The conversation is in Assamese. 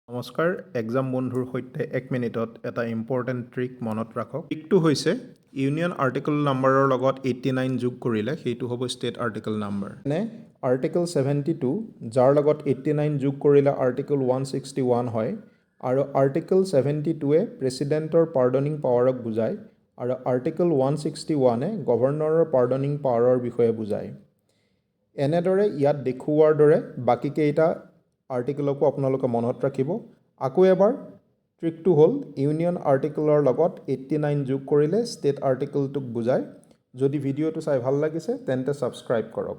নমস্কাৰ এক্সাম বন্ধুৰ সৈতে 1 মিনিটত এটা ইম্পৰ্টেণ্ট ট্ৰিক মনত ৰাখক। ট্ৰিকটো হৈছে ইউনিয়ন আৰ্টিকল নাম্বাৰৰ লগত 89 যোগ কৰিলে সেইটো হ'ব ষ্টেট আৰ্টিকল নাম্বাৰ। এনে আৰ্টিকল 72 যাৰ লগত 89 যোগ কৰিলে আৰ্টিকল 161 হয় আৰু আৰ্টিকল 72এ প্ৰেচিডেণ্টৰ পাৰ্ডনিং পাৱাৰক বুজায় আৰু আৰ্টিকল 161এ গভৰ্ণৰৰ পাৰ্ডনিং পাৱাৰৰ বিষয়ে বুজায়। এনেদৰে ইয়াত দেখুওৱাৰ দৰে বাকীকেইটা আৰ্টিকলকো আপোনালোকে মনত ৰাখিব। আকৌ এবাৰ ট্ৰিকটো হ'ল ইউনিয়ন আৰ্টিকলৰ লগত 89 যোগ কৰিলে ষ্টেট আৰ্টিকলটোক বুজায়। যদি ভিডিঅ'টো চাই ভাল লাগিছে তেন্তে ছাবস্ক্ৰাইব কৰক।